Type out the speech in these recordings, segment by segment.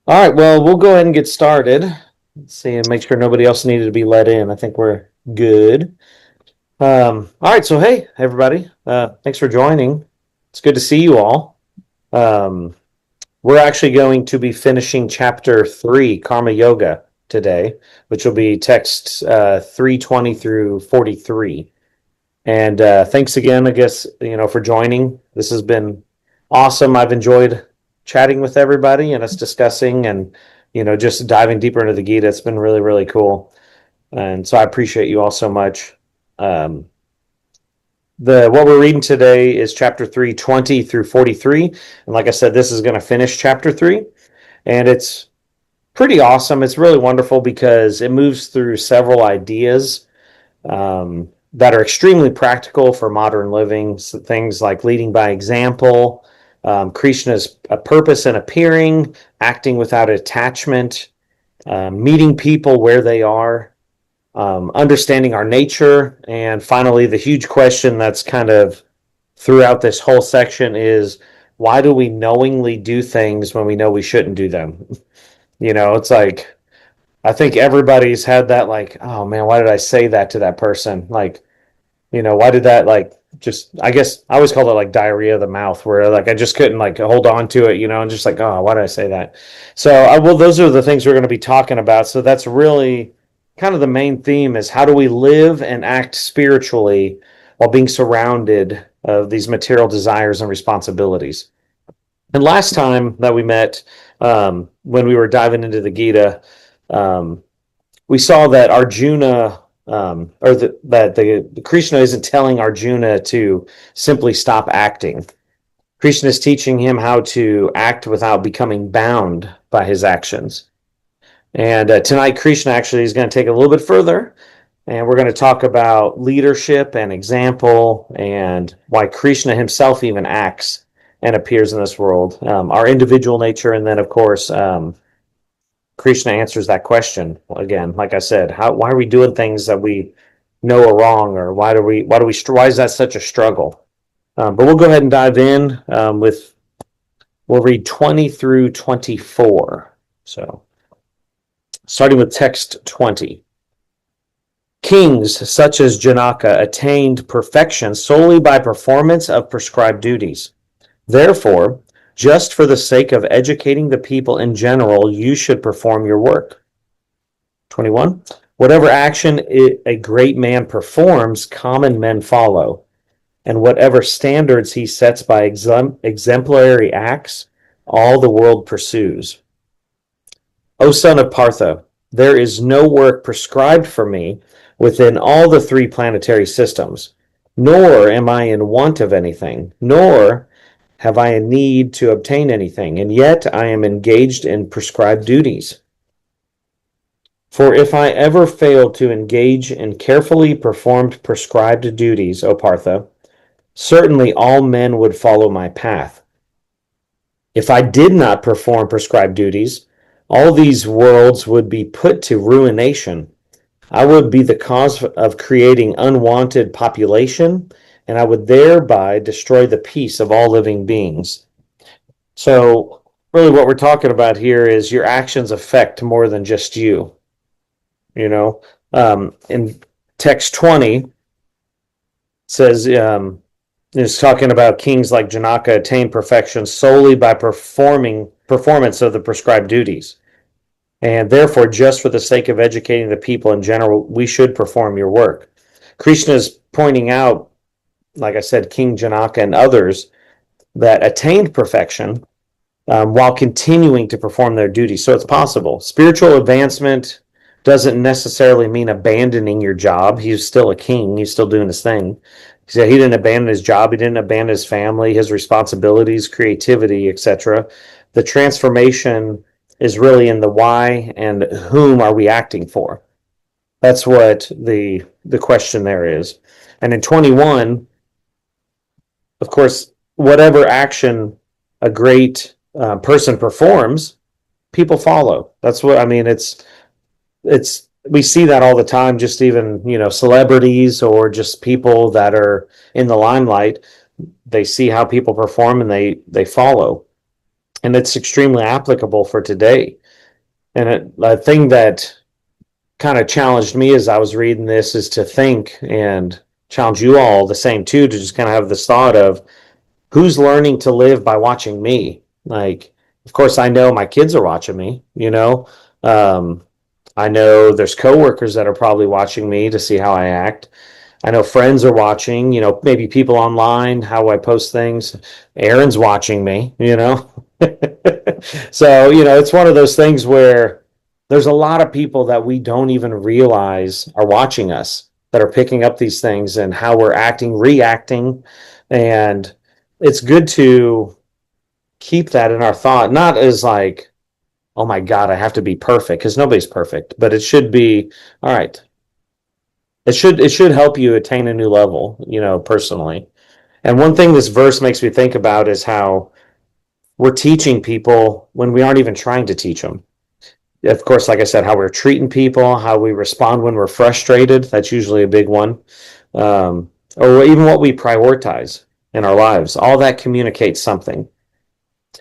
All right, well, we'll go ahead and get started. Let's see and make sure nobody else needed to be let in. I think we're good. All right, so hey, everybody. Thanks for joining. It's good to see you all. Um, we're actually going to be finishing chapter 3, Karma Yoga, today, which will be text 320 through 43. And thanks again, I guess, for joining. This has been awesome. I've enjoyed chatting with everybody and us discussing and, just diving deeper into the Gita. It's been really, really cool. And so I appreciate you all so much. Um, the what we're reading today is chapter 320 through 43. And like I said, this is going to finish chapter 3. And it's pretty awesome. It's really wonderful because it moves through several ideas that are extremely practical for modern living. So things like leading by example, Krishna's purpose in appearing, acting without attachment, meeting people where they are, understanding our nature, and finally, the huge question that's kind of throughout this whole section is why do we knowingly do things when we know we shouldn't do them? It's like I think everybody's had that, like, oh man, why did I say that to that person? Like, why did that, like, just, I guess I always called it like diarrhea of the mouth, where like I just couldn't like hold on to it, and just like, oh, why did I say that? So well, those are the things we're going to be talking about. So that's really kind of the main theme, is how do we live and act spiritually while being surrounded of these material desires and responsibilities. And last time that we met, when we were diving into the Gita, um, we saw that Arjuna, that the Krishna isn't telling Arjuna to simply stop acting. Krishna is teaching him how to act without becoming bound by his actions. And tonight, Krishna actually is going to take it a little bit further, and we're going to talk about leadership and example, and why Krishna himself even acts and appears in this world, our individual nature, and then, of course, Krishna answers that question again. Like I said, why are we doing things that we know are wrong, or why is that such a struggle? But we'll go ahead and dive in we'll read 20 through 24. So, starting with text 20. Kings such as Janaka attained perfection solely by performance of prescribed duties. Therefore, just for the sake of educating the people in general, you should perform your work. 21. Whatever action a great man performs, common men follow, and whatever standards he sets by exemplary acts, all the world pursues. O son of Partha, there is no work prescribed for me within all the 3 planetary systems, nor am I in want of anything, nor have I a need to obtain anything, and yet I am engaged in prescribed duties. For if I ever failed to engage in carefully performed prescribed duties, O Partha, certainly all men would follow my path. If I did not perform prescribed duties, all these worlds would be put to ruination. I would be the cause of creating unwanted population, and I would thereby destroy the peace of all living beings. So, really, what we're talking about here is your actions affect more than just you. In text 20, says, it's talking about kings like Janaka attain perfection solely by performance of the prescribed duties. And therefore, just for the sake of educating the people in general, we should perform your work. Krishna is pointing out, like I said, King Janaka and others that attained perfection while continuing to perform their duties. So it's possible. Spiritual advancement doesn't necessarily mean abandoning your job. He's still a king. He's still doing his thing. He didn't abandon his job. He didn't abandon his family, his responsibilities, creativity, etc. The transformation is really in the why and whom are we acting for. That's what the question there is. And in 21, of course, whatever action a great person performs, people follow. That's what I mean. It's we see that all the time. Just even celebrities or just people that are in the limelight, they see how people perform and they follow. and it's extremely applicable for today. And a thing that kind of challenged me as I was reading this is to think, and challenge you all the same too, to just kind of have this thought of who's learning to live by watching me. Like, of course, I know my kids are watching me, I know there's coworkers that are probably watching me to see how I act. I know friends are watching, maybe people online, how I post things. Aaron's watching me. So, it's one of those things where there's a lot of people that we don't even realize are watching us, that are picking up these things and how we're acting, reacting. And it's good to keep that in our thought, not as like, oh my God, I have to be perfect, because nobody's perfect, but it should be, all right. It should help you attain a new level, personally. And one thing this verse makes me think about is how we're teaching people when we aren't even trying to teach them. Of course, like I said, how we're treating people, how we respond when we're frustrated. That's usually a big one. Or even what we prioritize in our lives. All that communicates something.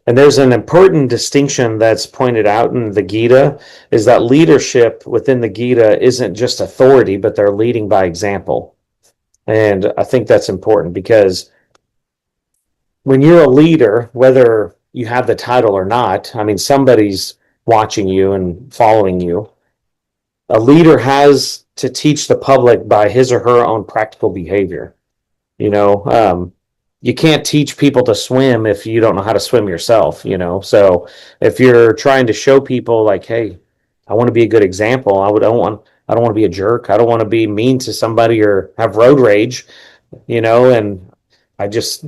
And there's an important distinction that's pointed out in the Gita, is that leadership within the Gita isn't just authority, but they're leading by example. And I think that's important, because when you're a leader, whether you have the title or not, I mean, somebody's watching you and following you. A leader has to teach the public by his or her own practical behavior. You can't teach people to swim if you don't know how to swim yourself. So if you're trying to show people like, hey, I want to be a good example, I don't want to be a jerk, I don't want to be mean to somebody or have road rage, and I just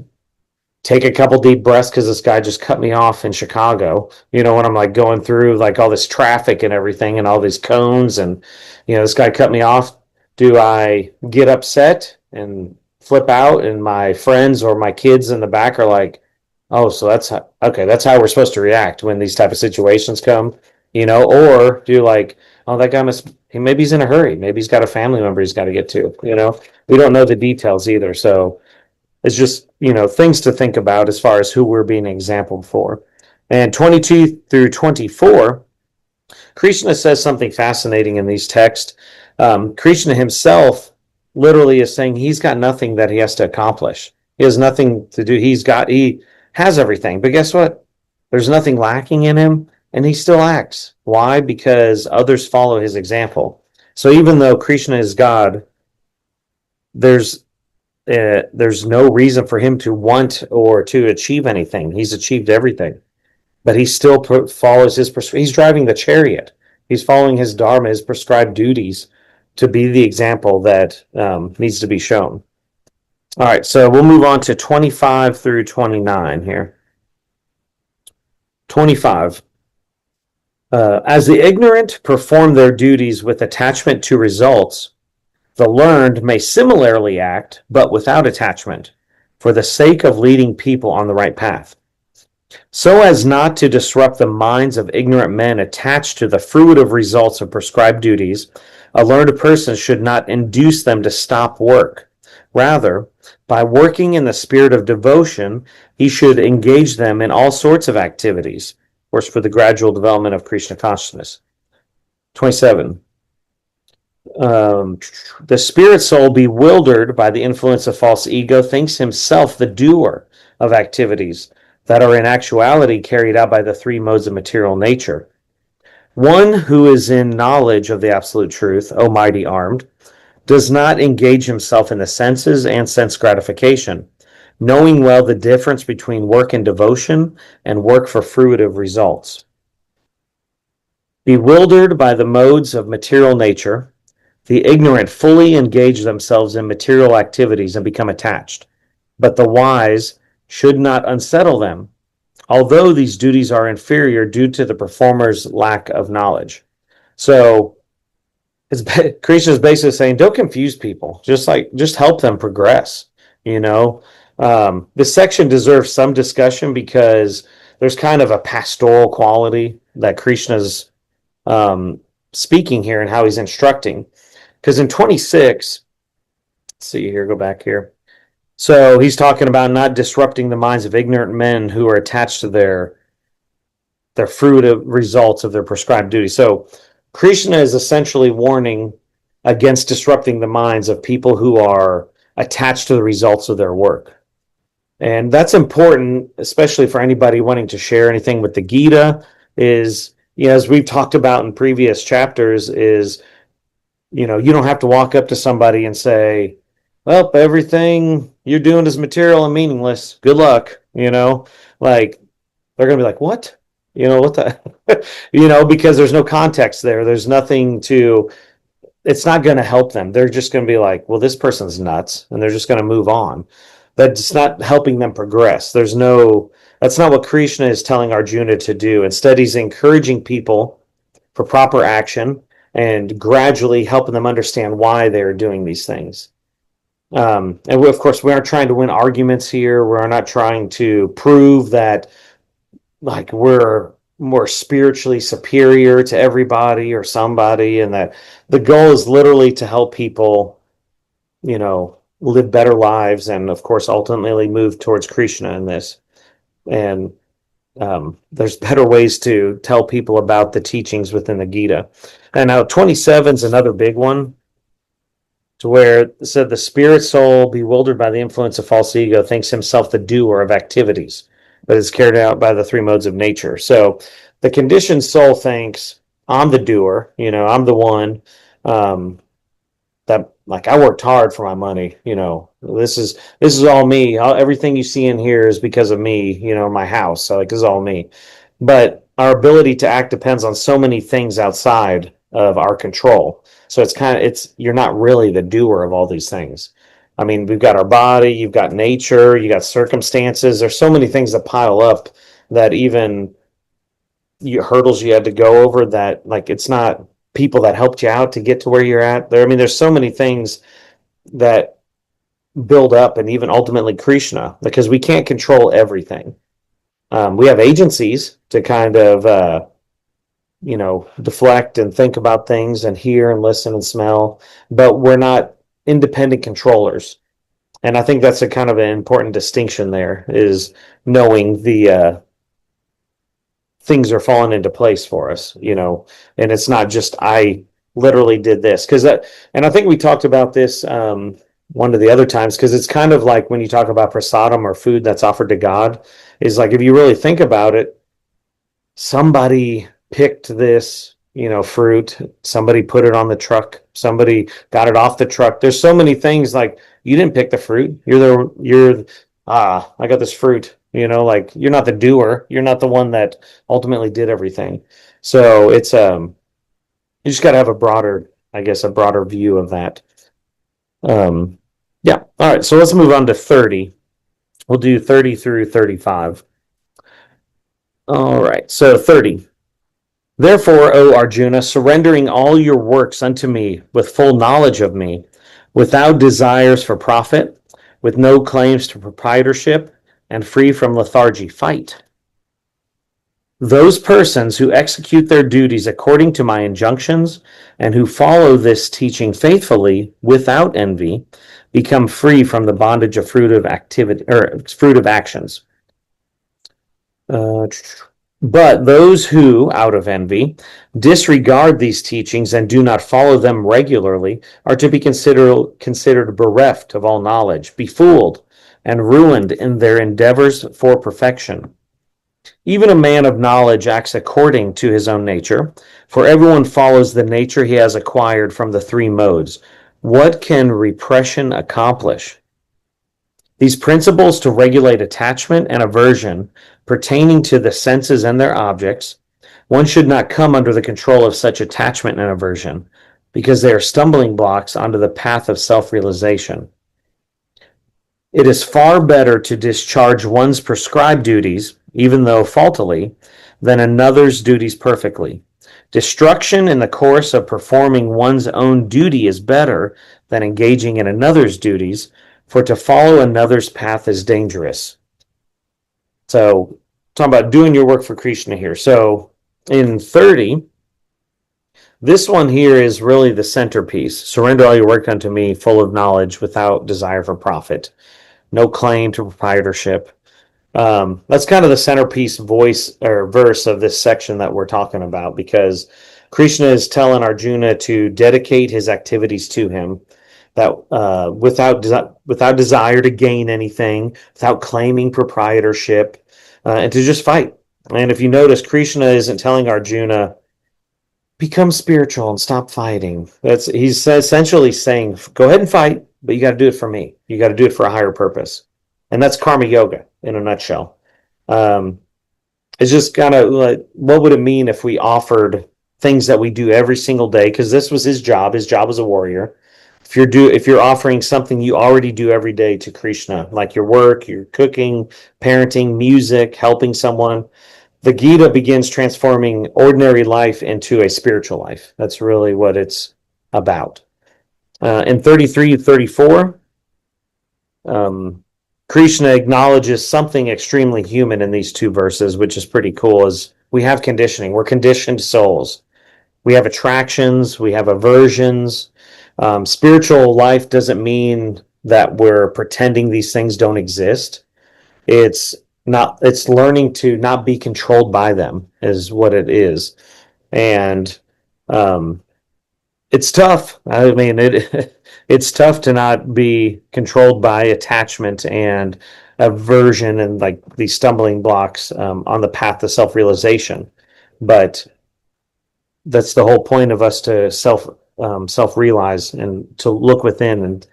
take a couple deep breaths because this guy just cut me off in Chicago, when I'm like going through like all this traffic and everything and all these cones, and this guy cut me off. Do I get upset and flip out, and my friends or my kids in the back are like, oh, so that's how we're supposed to react when these type of situations come, or do like, oh, that guy maybe he's in a hurry, maybe he's got a family member he's got to get to. We don't know the details either. So it's just, things to think about as far as who we're being exampled for. And 22 through 24, Krishna says something fascinating in these texts. Krishna himself literally is saying he's got nothing that he has to accomplish. He has nothing to do. He has everything. But guess what? There's nothing lacking in him, and he still acts. Why? Because others follow his example. So even though Krishna is God, there's no reason for him to want or to achieve anything. He's achieved everything, but he still follows he's driving the chariot. He's following his dharma, his prescribed duties, to be the example that needs to be shown. All right, so we'll move on to 25 through 29 here. 25. As the ignorant perform their duties with attachment to results, the learned may similarly act, but without attachment, for the sake of leading people on the right path. So as not to disrupt the minds of ignorant men attached to the fruitive results of prescribed duties, a learned person should not induce them to stop work. Rather, by working in the spirit of devotion, he should engage them in all sorts of activities, of course, for the gradual development of Krishna consciousness. 27. The spirit soul, bewildered by the influence of false ego, thinks himself the doer of activities that are in actuality carried out by the three modes of material nature. One who is in knowledge of the absolute truth, O mighty armed, does not engage himself in the senses and sense gratification, knowing well the difference between work and devotion and work for fruitive results. Bewildered by the modes of material nature, the ignorant fully engage themselves in material activities and become attached, but the wise should not unsettle them, although these duties are inferior due to the performer's lack of knowledge. So Krishna is basically saying, don't confuse people. Just help them progress. This section deserves some discussion because there's kind of a pastoral quality that Krishna's speaking here and how he's instructing. Because in 26, let's see here, go back here. So he's talking about not disrupting the minds of ignorant men who are attached to their their fruitive results of their prescribed duty. So Krishna is essentially warning against disrupting the minds of people who are attached to the results of their work. And that's important, especially for anybody wanting to share anything with the Gita, is, as we've talked about in previous chapters, is, you don't have to walk up to somebody and say, well, everything you're doing is material and meaningless. Good luck. Like, they're going to be like, what? What the, because there's no context there. There's nothing to, it's not going to help them. They're just going to be like, well, this person's nuts. And they're just going to move on. That's not helping them progress. That's not what Krishna is telling Arjuna to do. Instead, he's encouraging people for proper action and gradually helping them understand why they're doing these things. And of course, we aren't trying to win arguments here. We're not trying to prove that like we're more spiritually superior to everybody or somebody, and that the goal is literally to help people, live better lives, and of course, ultimately move towards Krishna in this. And there's better ways to tell people about the teachings within the Gita. And now 27 is another big one, to where it said the spirit soul, bewildered by the influence of false ego, thinks himself the doer of activities, but is carried out by the three modes of nature. So the conditioned soul thinks, I'm the doer, I'm the one that, like, I worked hard for my money, this is all me. Everything you see in here is because of me, my house, so like, this is all me. But our ability to act depends on so many things outside of our control. So you're not really the doer of all these things. I mean, we've got our body, you've got nature, you got circumstances. There's so many things that pile up that even hurdles you had to go over, that like, it's not people that helped you out to get to where you're at there. I mean, there's so many things that build up, and even ultimately Krishna, because we can't control everything. We have agencies to kind of, deflect and think about things and hear and listen and smell, but we're not independent controllers. And I think that's a kind of an important distinction there, is knowing the things are falling into place for us, and it's not just, I literally did this. And I think we talked about this one of the other times, because it's kind of like when you talk about prasadam, or food that's offered to God, is like, if you really think about it, somebody picked this, fruit, somebody put it on the truck, somebody got it off the truck. There's so many things, like, you didn't pick the fruit. I got this fruit, like, you're not the doer. You're not the one that ultimately did everything. So it's, you just got to have a broader view of that. Yeah. All right. So let's move on to 30. We'll do 30 through 35. All right. So 30. Therefore, O Arjuna, surrendering all your works unto me with full knowledge of me, without desires for profit, with no claims to proprietorship, and free from lethargy, fight. Those persons who execute their duties according to my injunctions, and who follow this teaching faithfully without envy, become free from the bondage of fruitive actions. But those who, out of envy, disregard these teachings and do not follow them regularly are to be considered bereft of all knowledge, befooled, and ruined in their endeavors for perfection. Even a man of knowledge acts according to his own nature, for everyone follows the nature he has acquired from the three modes. What can repression accomplish? These principles to regulate attachment and aversion pertaining to the senses and their objects, one should not come under the control of such attachment and aversion, because they are stumbling blocks onto the path of self-realization. It is far better to discharge one's prescribed duties, even though faultily, than another's duties perfectly. Destruction in the course of performing one's own duty is better than engaging in another's duties, for to follow another's path is dangerous. So, talking about doing your work for Krishna here. So, in 30, this one here is really the centerpiece. Surrender all your work unto me, full of knowledge, without desire for profit. No claim to proprietorship. That's kind of the centerpiece voice or verse of this section that we're talking about, because Krishna is telling Arjuna to dedicate his activities to him, that without desire to gain anything, without claiming proprietorship, and to just fight. And if you notice, Krishna isn't telling Arjuna, become spiritual and stop fighting. He's essentially saying, go ahead and fight, but you got to do it for me. You got to do it for a higher purpose. And that's karma yoga in a nutshell. It's just kind of like, what would it mean if we offered things that we do every single day? Because this was his job. His job as a warrior. If you're offering something you already do every day to Krishna, like your work, your cooking, parenting, music, helping someone, the Gita begins transforming ordinary life into a spiritual life. That's really what it's about. In 33 to 34, Krishna acknowledges something extremely human in these two verses, which is pretty cool, is we have conditioning. We're conditioned souls. We have attractions. We have aversions. Spiritual life doesn't mean that we're pretending these things don't exist. It's learning to not be controlled by them is what it is. And it's tough. I mean, it's tough to not be controlled by attachment and aversion and like these stumbling blocks on the path to self-realization. But that's the whole point of us to self-realize and to look within and,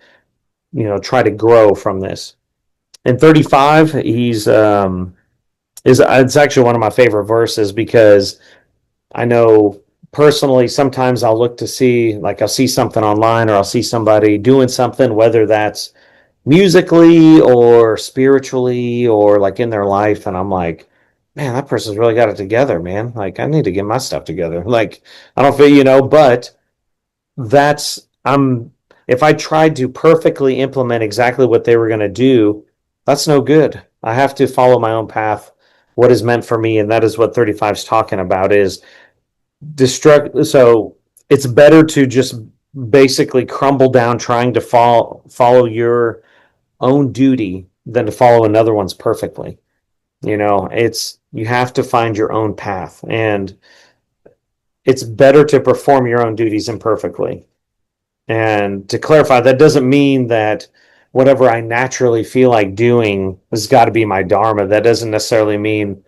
try to grow from this. In 35, it's actually one of my favorite verses, because I know personally sometimes I'll look to see, like I'll see something online or I'll see somebody doing something, whether that's musically or spiritually or like in their life, and I'm like, man, that person's really got it together, man. Like, I need to get my stuff together. Like, I don't feel, but if I tried to perfectly implement exactly what they were going to do, that's no good. I have to follow my own path, what is meant for me, and that is what 35 is talking about, is destruct. So it's better to just basically crumble down trying to follow your own duty than to follow another one's perfectly. You have to find your own path, and it's better to perform your own duties imperfectly. And to clarify, that doesn't mean that whatever I naturally feel like doing has got to be my dharma. That doesn't necessarily mean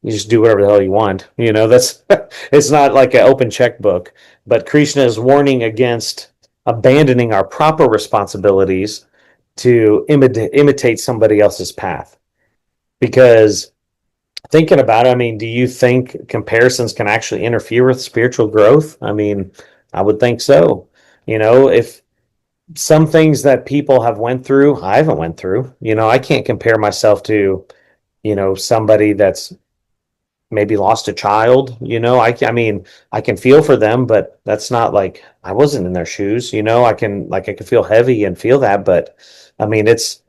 you just do whatever the hell you want. That's it's not like an open checkbook. But Krishna is warning against abandoning our proper responsibilities to imitate somebody else's path. Because thinking about it, I mean, do you think comparisons can actually interfere with spiritual growth? I mean, I would think so. If some things that people have went through, I haven't went through, I can't compare myself to, somebody that's maybe lost a child, I mean, I can feel for them, but that's not like I wasn't in their shoes, I can feel heavy and feel that, but I mean, it's,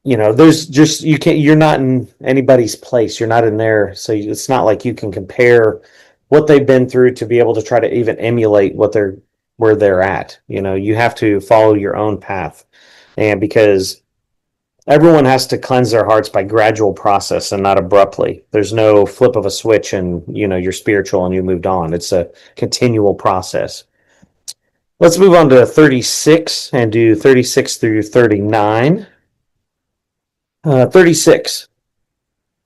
there's just, you're not in anybody's place. You're not in there. So it's not like you can compare what they've been through to be able to try to even emulate where they're at. You have to follow your own path. And because everyone has to cleanse their hearts by gradual process and not abruptly. There's no flip of a switch and, you're spiritual and you moved on. It's a continual process. Let's move on to 36 and do 36 through 39. 36.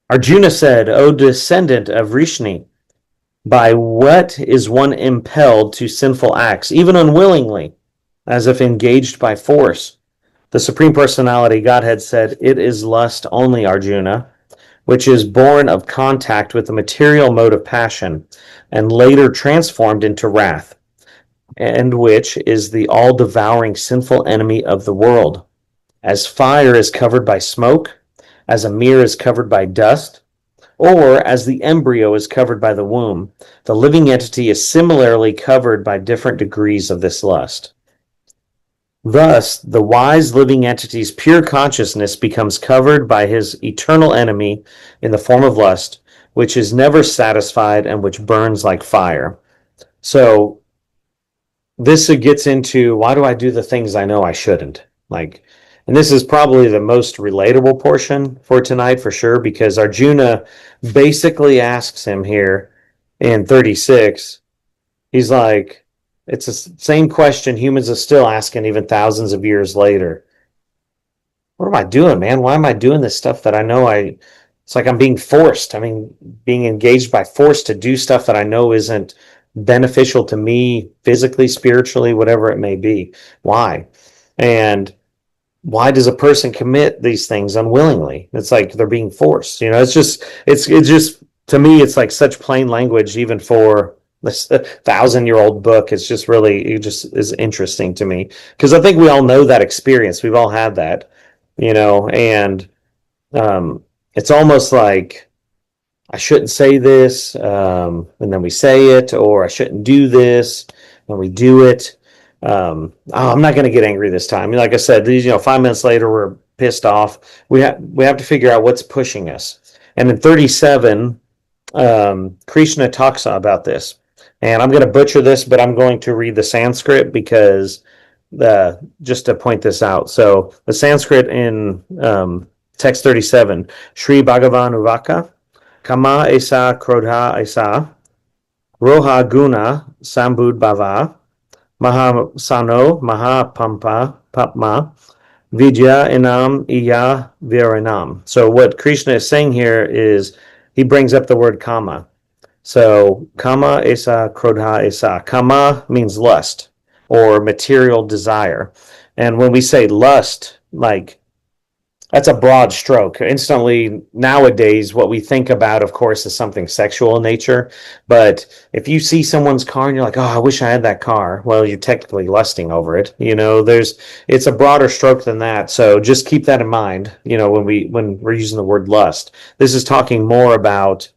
Arjuna said, O descendant of Rishni, by what is one impelled to sinful acts, even unwillingly, as if engaged by force? The Supreme Personality Godhead said, it is lust only, Arjuna, which is born of contact with the material mode of passion, and later transformed into wrath, and which is the all-devouring sinful enemy of the world. As fire is covered by smoke, as a mirror is covered by dust, or as the embryo is covered by the womb, the living entity is similarly covered by different degrees of this lust. Thus, the wise living entity's pure consciousness becomes covered by his eternal enemy in the form of lust, which is never satisfied and which burns like fire. So this gets into, why do I do the things I know I shouldn't? Like, And this is probably the most relatable portion for tonight for sure, because Arjuna basically asks him here in 36, he's like, it's the same question humans are still asking even thousands of years later. What am I doing, man? Why am I doing this stuff that I know it's like I'm being forced. I mean, being engaged by force to do stuff that I know isn't beneficial to me physically, spiritually, whatever it may be. Why? And why does a person commit these things unwillingly? It's like they're being forced. It's just to me, it's like such plain language, even for this 1,000-year-old book. It just is interesting to me, because I think we all know that experience. We've all had that, and it's almost like I shouldn't say this, and then we say it, or I shouldn't do this, and we do it. I'm not going to get angry this time. Like I said, 5 minutes later, we're pissed off. We have to figure out what's pushing us. And in 37, Krishna talks about this. And I'm going to butcher this, but I'm going to read the Sanskrit because just to point this out. So the Sanskrit in text 37, Sri Bhagavan Uvaka, Kama Esa Krodha Esa, Roha Guna Sambud Bhava, Mahasano Mahapampa Papma, Vidya Inam Iya Viranam. So what Krishna is saying here is he brings up the word kama. So kama esa krodha esa. Kama means lust or material desire. And when we say lust, like, that's a broad stroke. Instantly, nowadays, what we think about, of course, is something sexual in nature. But if you see someone's car and you're like, oh, I wish I had that car, well, you're technically lusting over it. It's a broader stroke than that. So just keep that in mind, when we're using the word lust. This is talking more about,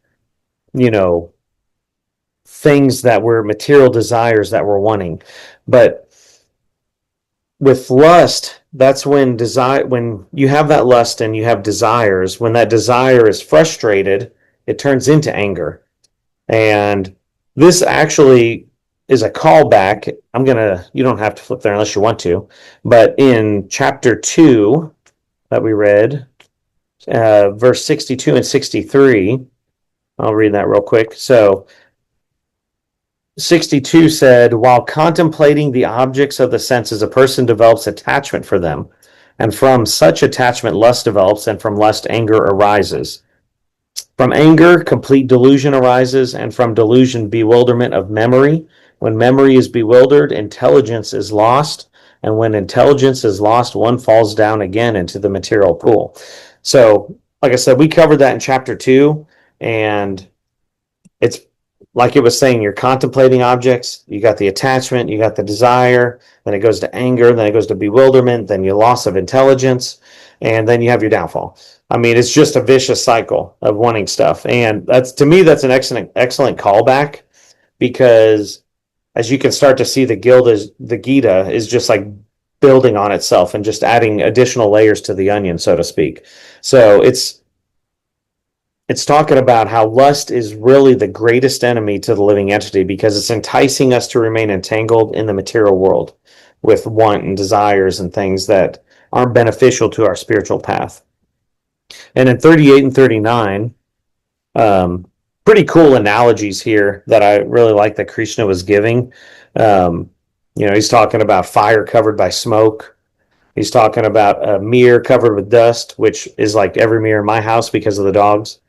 things that were material desires that we're wanting. But with lust, that's when you have that lust and you have desires, when that desire is frustrated, it turns into anger. And this actually is a callback. You don't have to flip there unless you want to, but in chapter 2 that we read, verse 62 and 63, I'll read that real quick. So 62 said, while contemplating the objects of the senses, a person develops attachment for them. And from such attachment, lust develops, and from lust, anger arises. From anger, complete delusion arises, and from delusion, bewilderment of memory. When memory is bewildered, intelligence is lost. And when intelligence is lost, one falls down again into the material pool. So, like I said, we covered that in chapter 2, and it's like it was saying, you're contemplating objects, you got the attachment, you got the desire, then it goes to anger, then it goes to bewilderment, then your loss of intelligence, and then you have your downfall. I mean, it's just a vicious cycle of wanting stuff. And to me, that's an excellent callback, because as you can start to see, the Gita is just like building on itself and just adding additional layers to the onion, so to speak. So it's talking about how lust is really the greatest enemy to the living entity, because it's enticing us to remain entangled in the material world with want and desires and things that aren't beneficial to our spiritual path. And in 38 and 39, pretty cool analogies here that I really like that Krishna was giving. He's talking about fire covered by smoke. He's talking about a mirror covered with dust, which is like every mirror in my house because of the dogs.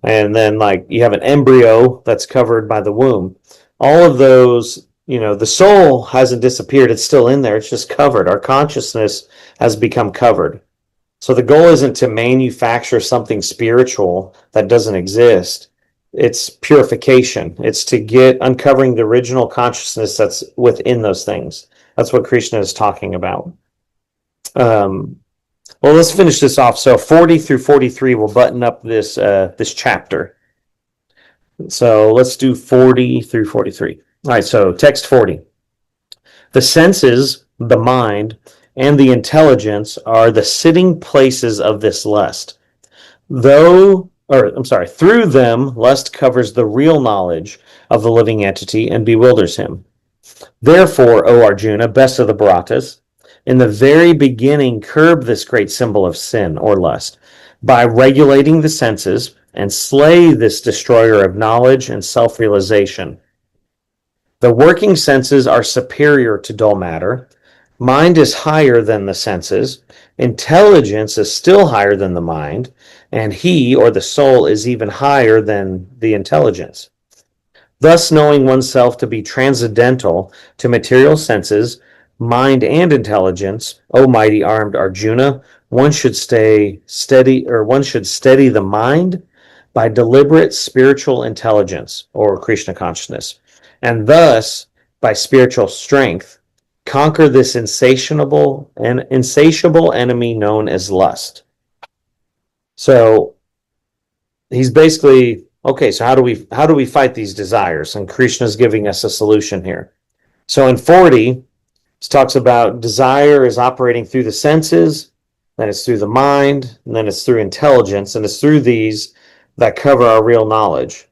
And then, like, you have an embryo that's covered by the womb. All of those, the soul hasn't disappeared. It's still in there. It's just covered. Our consciousness has become covered. So the goal isn't to manufacture something spiritual that doesn't exist. It's purification. It's to uncovering the original consciousness that's within those things. That's what Krishna is talking about. Well, let's finish this off. So 40 through 43 will button up this chapter. So let's do 40 through 43. All right, so text 40. The senses, the mind, and the intelligence are the sitting places of this lust. Through them, lust covers the real knowledge of the living entity and bewilders him. Therefore, O Arjuna, best of the Bharatas, in the very beginning curb this great symbol of sin or lust by regulating the senses and slay this destroyer of knowledge and self-realization. The working senses are superior to dull matter. Mind is higher than the senses. Intelligence is still higher than the mind, and he, or the soul, is even higher than the intelligence. Thus, knowing oneself to be transcendental to material senses, mind, and intelligence, O mighty armed Arjuna, one should steady the mind by deliberate spiritual intelligence, or Krishna consciousness, and thus, by spiritual strength, conquer this insatiable enemy known as lust. So he's basically, okay, so how do we fight these desires? And Krishna's giving us a solution here. So in 40, it talks about desire is operating through the senses, then it's through the mind, and then it's through intelligence, and it's through these that cover our real knowledge.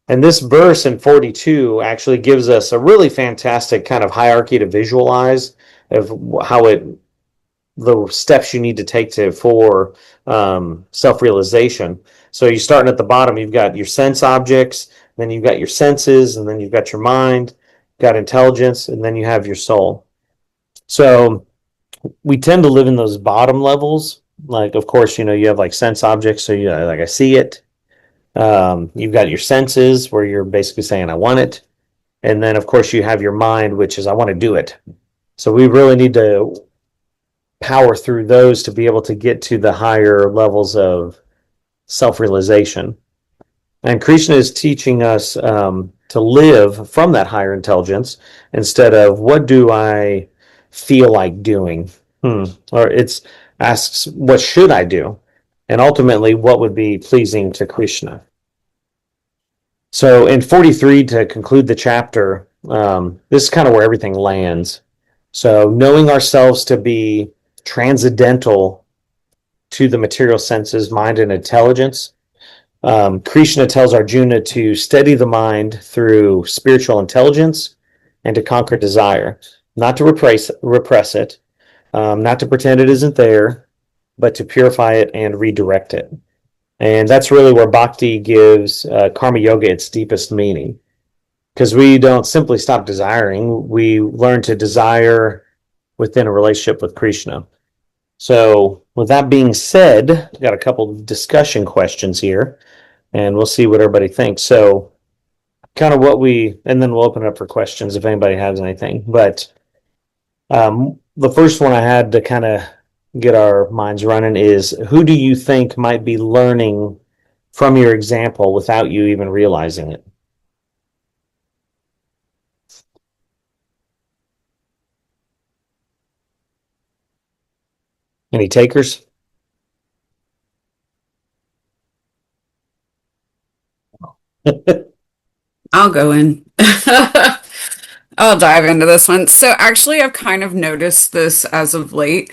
And this verse in 42 actually gives us a really fantastic kind of hierarchy to visualize of how the steps you need to take for self-realization. So you're starting at the bottom, you've got your sense objects, then you've got your senses, and then you've got your mind, you've got intelligence, and then you have your soul. So we tend to live in those bottom levels. Like, of course, you have like sense objects, so like I see it. You've got your senses where you're basically saying, I want it. And then, of course, you have your mind, which is, I want to do it. So we really need to power through those to be able to get to the higher levels of self-realization. And Krishna is teaching us to live from that higher intelligence instead of what do I feel like doing? Or it's asks, what should I do? And ultimately, what would be pleasing to Krishna? So in 43, to conclude the chapter, this is kind of where everything lands. So knowing ourselves to be transcendental to the material senses, mind, and intelligence, Krishna tells Arjuna to steady the mind through spiritual intelligence and to conquer desire, not to repress it, not to pretend it isn't there, but to purify it and redirect it. And that's really where bhakti gives karma yoga its deepest meaning. Because we don't simply stop desiring, we learn to desire within a relationship with Krishna. So with that being said, I've got a couple of discussion questions here, and we'll see what everybody thinks. So kind of and then we'll open it up for questions if anybody has anything. But the first one I had to kind of get our minds running is, who do you think might be learning from your example without you even realizing it? Any takers? I'll go in. I'll dive into this one. So actually, I've kind of noticed this as of late,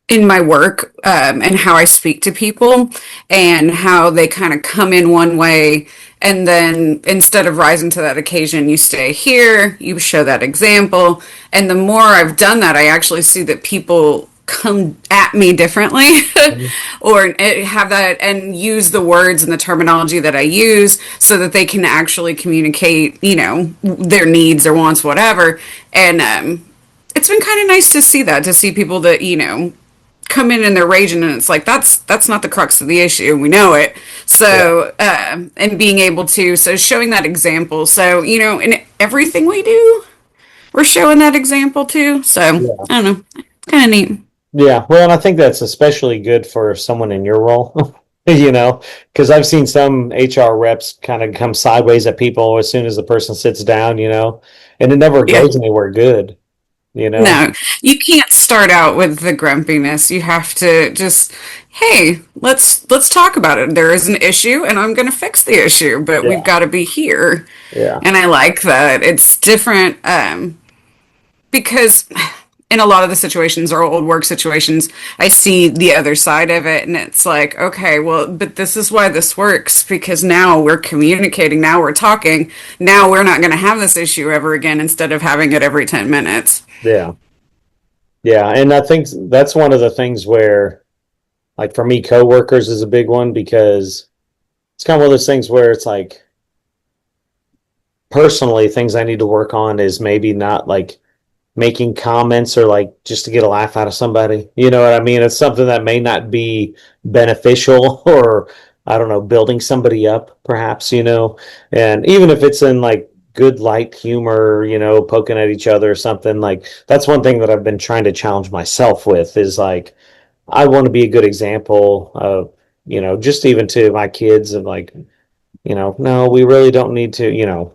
in my work, and how I speak to people and how they kind of come in one way. And then instead of rising to that occasion, you stay here, you show that example. And the more I've done that, I actually see that people come at me differently or have that and use the words and the terminology that I use so that they can actually communicate, their needs, their wants, whatever. And it's been kind of nice to see that, to see people that, come in and they're raging, and it's like, that's not the crux of the issue. We know it. So, and being able to, so showing that example. So, in everything we do, we're showing that example too. So, I don't know. It's kind of neat. Yeah, well, and I think that's especially good for someone in your role, because I've seen some HR reps kind of come sideways at people as soon as the person sits down, and it never Yeah. goes anywhere good, No, you can't start out with the grumpiness. You have to just, hey, let's talk about it. There is an issue, and I'm going to fix the issue, but Yeah. we've got to be here. Yeah. And I like that. It's different, because in a lot of the situations or old work situations, I see the other side of it, and it's like, okay, well, but this is why this works, because now we're communicating, now we're talking, now we're not going to have this issue ever again instead of having it every 10 minutes. Yeah. Yeah. And I think that's one of the things where, like, for me, coworkers is a big one because it's kind of one of those things where it's like, personally, things I need to work on is maybe not like making comments or like just to get a laugh out of somebody. You know what I mean? It's something that may not be beneficial or I don't know, building somebody up perhaps, and even if it's in like good light humor, poking at each other or something like that's one thing that I've been trying to challenge myself with is like, I want to be a good example of, just even to my kids and like, no, we really don't need to,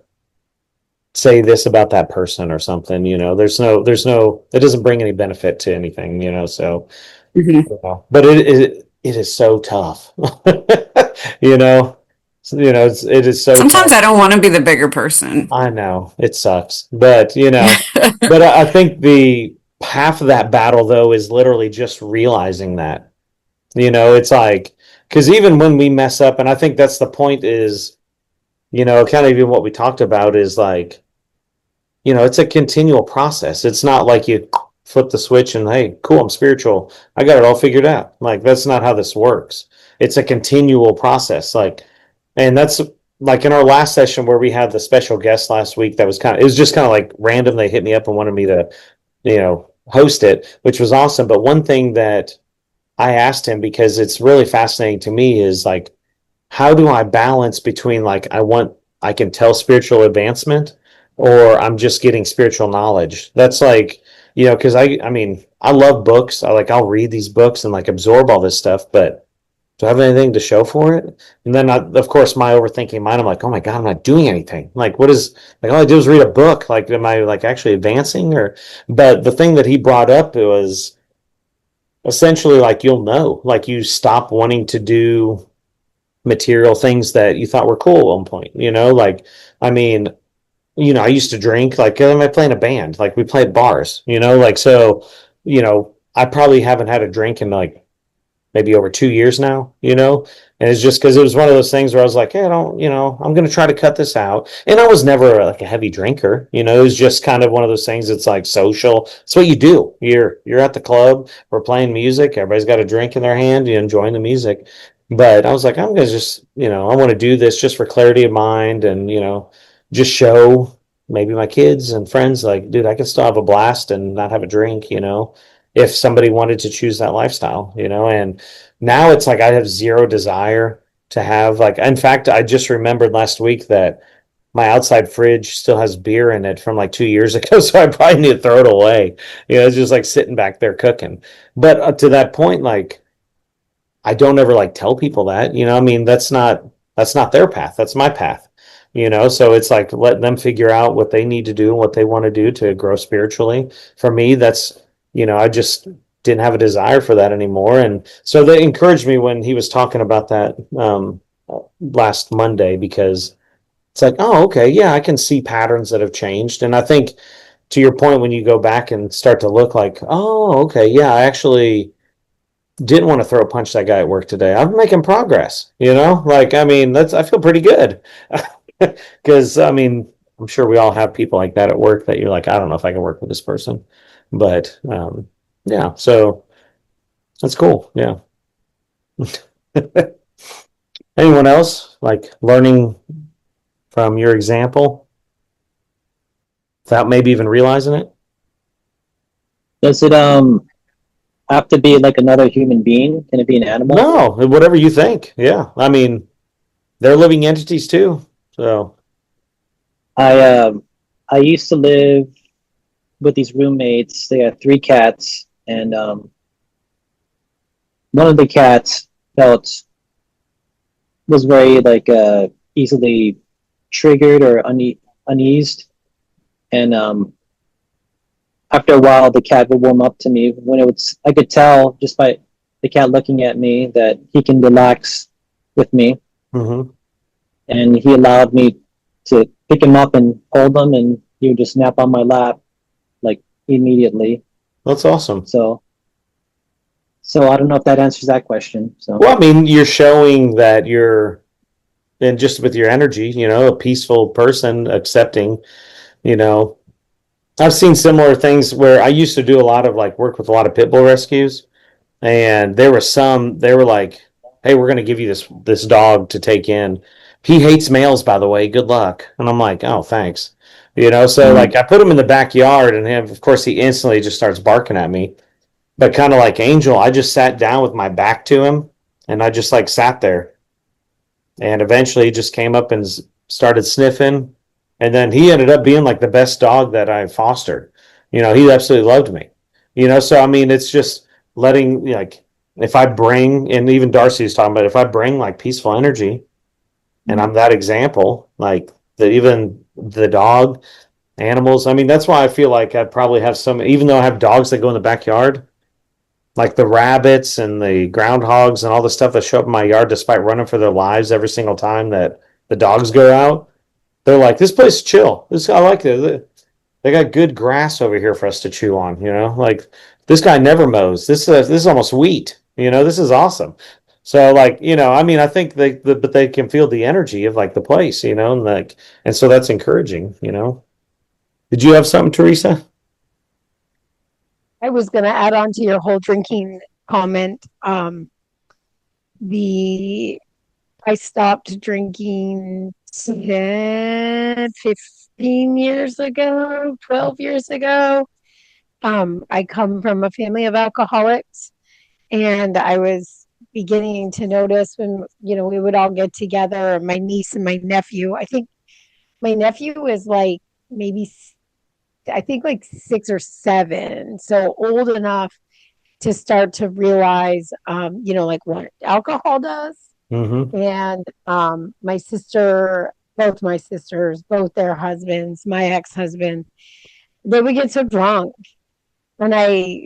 say this about that person or something, there's no, it doesn't bring any benefit to anything, so, Mm-hmm. but it is so tough, you know, it is so Sometimes tough. I don't want to be the bigger person. I know it sucks, but but I think the half of that battle though is literally just realizing that, it's like, because even when we mess up, and I think that's the point is, kind of even what we talked about is like, it's a continual process. It's not like you flip the switch and hey, cool, I'm spiritual. I got it all figured out. Like that's not how this works. It's a continual process. Like, and that's like in our last session where we had the special guest last week. That was it was just kind of like random. They hit me up and wanted me to, host it, which was awesome. But one thing that I asked him because it's really fascinating to me is like, how do I balance between like I can tell spiritual advancement or I'm just getting spiritual knowledge. That's like, because I mean, I love books. I'll read these books and like absorb all this stuff, but do I have anything to show for it? And then of course my overthinking mind, I'm like, oh my God, I'm not doing anything. Like what is like all I do is read a book. Like am I like actually advancing but the thing that he brought up was essentially like like you stop wanting to do material things that you thought were cool at one point, like, I mean, I used to drink, like, am I playing a band? Like, we played bars, like, so, I probably haven't had a drink in like maybe over 2 years now, and it's just because it was one of those things where I was like, hey, I don't, I'm going to try to cut this out. And I was never like a heavy drinker, it was just kind of one of those things that's like social. It's what you do. You're at the club, we're playing music, everybody's got a drink in their hand, you're enjoying the music. But I was like, I'm going to just, I want to do this just for clarity of mind and, just show maybe my kids and friends like, dude, I can still have a blast and not have a drink, if somebody wanted to choose that lifestyle, and now it's like I have zero desire to have like, in fact, I just remembered last week that my outside fridge still has beer in it from like 2 years ago. So I probably need to throw it away. It's just like sitting back there cooking. But to that point, like, I don't ever like tell people that, I mean, that's not their path. That's my path, so it's like letting them figure out what they need to do and what they want to do to grow spiritually. For me, that's, I just didn't have a desire for that anymore. And so they encouraged me when he was talking about that last Monday, because it's like, oh, okay, yeah, I can see patterns that have changed. And I think to your point, when you go back and start to look like, oh, okay, yeah, I actually didn't want to throw a punch that guy at work today. I'm making progress, like, I mean, I feel pretty good. Because, I mean, I'm sure we all have people like that at work that you're like, I don't know if I can work with this person. But yeah, so that's cool. Yeah. Anyone else like learning from your example without maybe even realizing it? Does it have to be like another human being? Can it be an animal? No, whatever you think. Yeah. I mean, they're living entities too. So I used to live with these roommates. They had three cats, and one of the cats felt was very like easily triggered or uneased, and after a while, the cat would warm up to me. When it would, I could tell just by the cat looking at me that he can relax with me, mhm. and he allowed me to pick him up and hold him, and he would just nap on my lap like immediately. That's awesome. So I don't know if that answers that question. So Well, I mean, you're showing that you're, and just with your energy, a peaceful person, accepting, you know. I've seen similar things where I used to do a lot of like work with a lot of pit bull rescues, and there were some, they were like, "Hey, we're going to give you this dog to take in. He hates males, by the way. Good luck." And I'm like, "Oh, thanks." So like I put him in the backyard, and of course he instantly just starts barking at me. But kind of like Angel, I just sat down with my back to him, and I just like sat there, and eventually he just came up and started sniffing, and then he ended up being like the best dog that I fostered. He absolutely loved me. So I mean, it's just letting, like, if I bring, and even Darcy's talking about, if I bring like peaceful energy, and I'm that example, like even the dog, animals. I mean, that's why I feel like I'd probably have some, even though I have dogs that go in the backyard, like the rabbits and the groundhogs and all the stuff that show up in my yard despite running for their lives every single time that the dogs go out. They're like, this place is chill. I like it. They got good grass over here for us to chew on. Like this guy never mows. This is almost wheat. This is awesome. So like, I mean, I think but they can feel the energy of like the place, and so that's encouraging. Did you have something, Teresa? I was going to add on to your whole drinking comment. I stopped drinking 10, 15 years ago, 12 years ago. I come from a family of alcoholics, and I was beginning to notice when, we would all get together, my niece and my nephew. I think my nephew is like maybe, I think like 6 or 7, so old enough to start to realize, like what alcohol does. Mm-hmm. And my sister, both my sisters, both their husbands, my ex-husband, they would get so drunk. And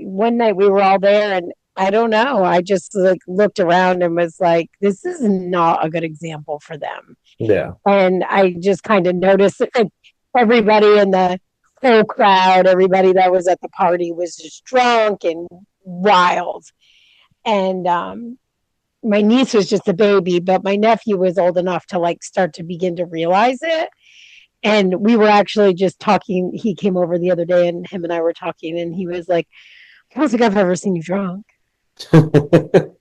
one night we were all there, and I don't know, I just like looked around and was like, this is not a good example for them. Yeah. And I just kind of noticed that everybody in the whole crowd, everybody that was at the party was just drunk and wild. And my niece was just a baby, but my nephew was old enough to like start to begin to realize it. And we were actually just talking. He came over the other day, and him and I were talking, and he was like, I don't think I've ever seen you drunk. And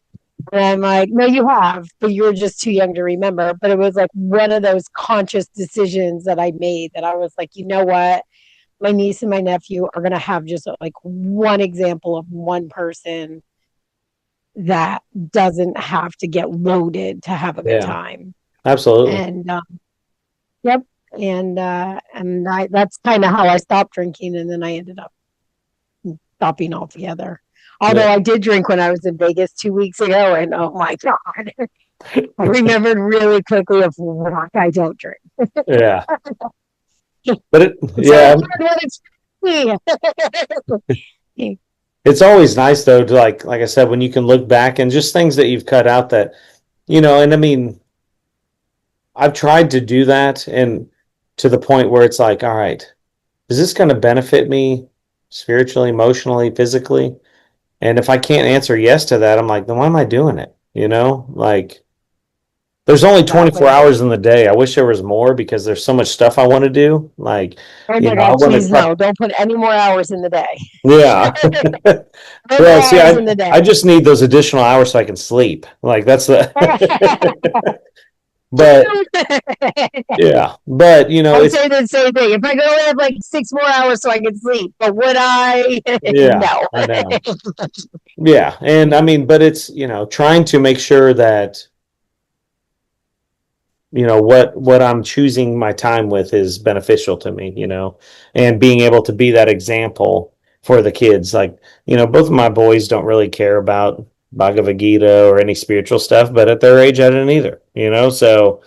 I'm like, no, you have, but you were just too young to remember. But it was like one of those conscious decisions that I made, that I was like, you know what? My niece and my nephew are going to have just like one example of one person that doesn't have to get loaded to have a good time. Absolutely. And yep. And that's kind of how I stopped drinking. And then I ended up stopping altogether. Although I did drink when I was in Vegas 2 weeks ago, and oh my God, I remembered really quickly of what I don't drink. Yeah. But it's always nice though to like I said, when you can look back and just things that you've cut out that, and I mean, I've tried to do that, and to the point where it's like, all right, is this going to benefit me spiritually, emotionally, physically? And if I can't answer yes to that, I'm like, then why am I doing it? Like there's only 24 hours in the day. I wish there was more because there's so much stuff I want to do. Like, oh my God, please no, don't put any more hours in the day. Yeah. Well, see, I just need those additional hours so I can sleep. Like that's the. But yeah, but I say the same thing. If I could only have like 6 more hours so I could sleep, but would I? Yeah, no. I know. Yeah, and I mean, but it's trying to make sure that what I'm choosing my time with is beneficial to me, and being able to be that example for the kids. Like, both of my boys don't really care about Bhagavad Gita or any spiritual stuff, but at their age, I didn't either, so,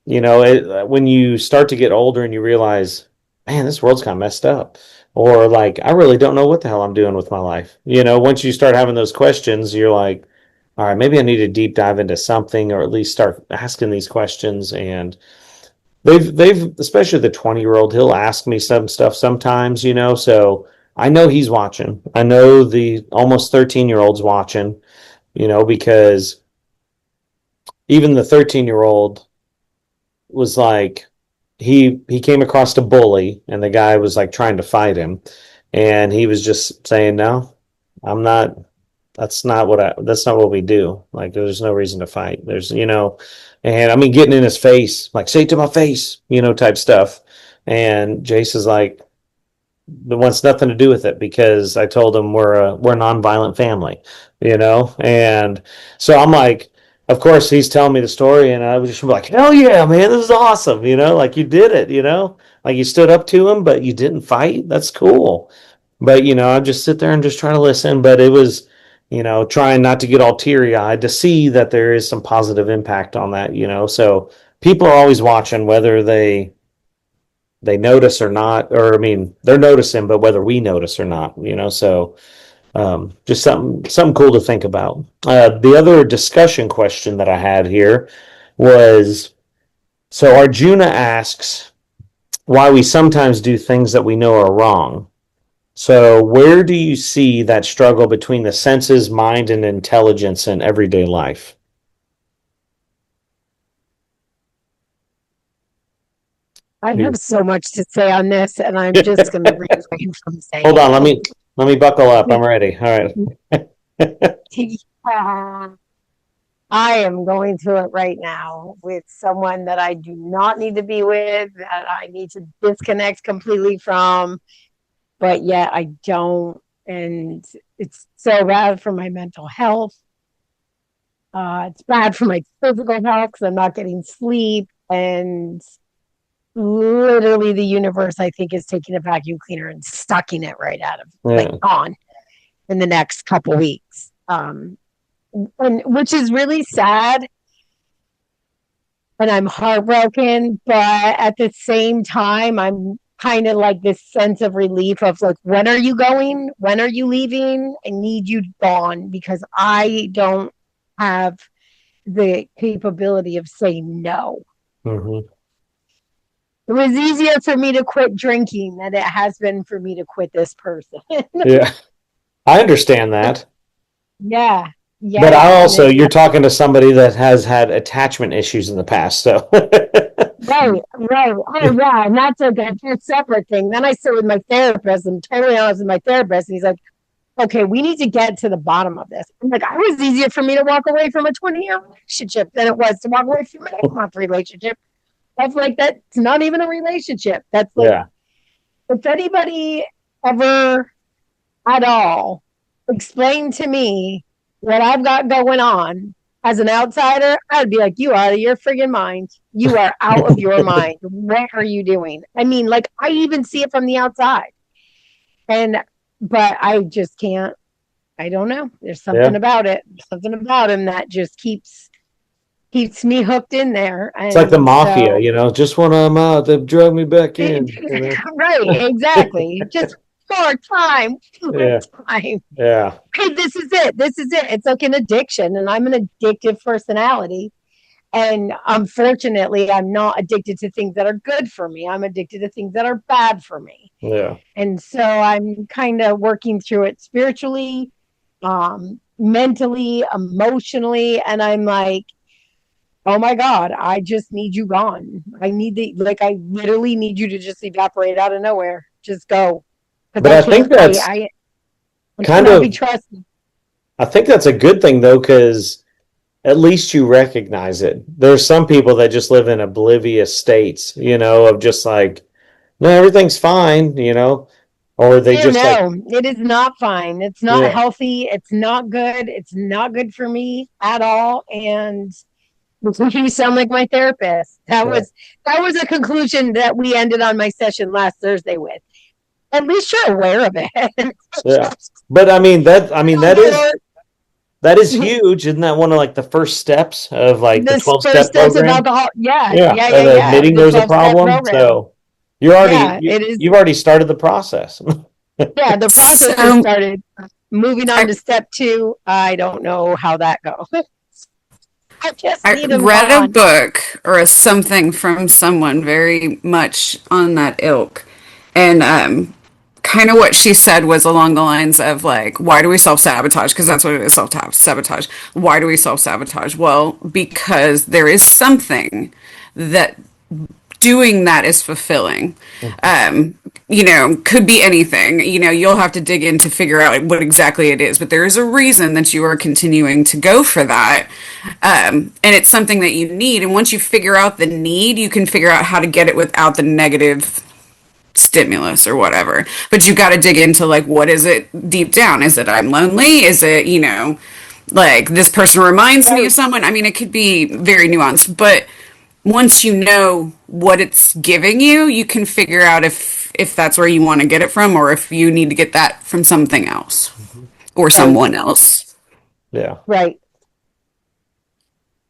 when you start to get older and you realize, man, this world's kind of messed up, or like, I really don't know what the hell I'm doing with my life. Once you start having those questions, you're like, all right, maybe I need to deep dive into something, or at least start asking these questions. And they've especially the 20-year-old, he'll ask me some stuff sometimes, so I know he's watching. I know the almost 13-year-old's watching, because even the 13-year-old was like, he came across a bully, and the guy was like trying to fight him, and he was just saying, no, I'm not. That's not what we do. Like, there's no reason to fight. And I mean, getting in his face, like, say it to my face, type stuff. And Jace is like, it wants nothing to do with it, because I told him we're a nonviolent family, And so I'm like, of course he's telling me the story, and I was just like, hell yeah, man, this is awesome, like you did it, like you stood up to him, but you didn't fight. That's cool. But I just sit there and just try to listen. But it was, trying not to get all teary eyed to see that there is some positive impact on that. So people are always watching, whether they notice or not, or I mean, they're noticing, but whether we notice or not. So just something cool to think about. The other discussion question that I had here was, so Arjuna asks why we sometimes do things that we know are wrong. So where do you see that struggle between the senses, mind, and intelligence in everyday life? I have so much to say on this, and I'm just going to refrain from saying. Hold on, let me buckle up. I'm ready. All right. I am going through it right now with someone that I do not need to be with, that I need to disconnect completely from, but yet I don't. And it's so bad for my mental health. It's bad for my physical health because I'm not getting sleep. And literally the universe, I think, is taking a vacuum cleaner and sucking it right out of like gone in the next couple weeks. And which is really sad. And I'm heartbroken, but at the same time, I'm kind of like this sense of relief of like, when are you going? When are you leaving? I need you gone, because I don't have the capability of saying no. Mm-hmm. It was easier for me to quit drinking than it has been for me to quit this person. Yeah, I understand that. Yeah. Yeah. But you're talking to somebody that has had attachment issues in the past, so. Right. Oh, yeah. And that's a separate thing. Then I sit with my therapist, and totally honest with my therapist, and he's like, okay, we need to get to the bottom of this. I'm like, it was easier for me to walk away from a 20-year relationship than it was to walk away from an 8-month relationship. That's like, that's not even a relationship. That's like, if anybody ever at all explained to me what I've got going on as an outsider, I'd be like, you are out of your friggin' mind. You are out of your mind. What are you doing? I mean, like, I even see it from the outside. But I just can't. I don't know. There's something about it. Something about him that just keeps me hooked in there. And it's like the mafia, just when I'm out, they've drug me back in. Right, exactly. Just more time. Yeah. Hey, this is it. It's like an addiction, and I'm an addictive personality. And unfortunately, I'm not addicted to things that are good for me. I'm addicted to things that are bad for me. Yeah. And so I'm kind of working through it spiritually, mentally, emotionally. And I'm like, oh my God, I just need you gone. I literally need you to just evaporate out of nowhere. Just go. But I think that's kind of, I think that's a good thing, though, because at least you recognize it. There's some people that just live in oblivious states, of just like, no, everything's fine, or they just it is not fine. It's not healthy. It's not good. It's not good for me at all. And you sound like my therapist. That was a conclusion that we ended on my session last Thursday with. At least you're aware of it. Yeah. But that is huge. Isn't that one of like the first steps of like the 12-step program? Of alcohol. Yeah. Admitting there's a problem. Program. So you've already started the process. Yeah, the process has started. Moving on to step 2. I don't know how that goes. I read a book or something from someone very much on that ilk, and kind of what she said was along the lines of like, why do we self-sabotage? Because that's what it is, self-sabotage. Why do we self-sabotage? Well, because there is something that doing that is fulfilling. Could be anything. You'll have to dig in to figure out what exactly it is, but there is a reason that you are continuing to go for that. And it's something that you need. And once you figure out the need, you can figure out how to get it without the negative stimulus or whatever. But you've got to dig into like, what is it deep down? Is it I'm lonely? Is it, like this person reminds me of someone? I mean, it could be very nuanced, but once you know what it's giving you, you can figure out if that's where you want to get it from, or if you need to get that from something else or someone else. Yeah. Right.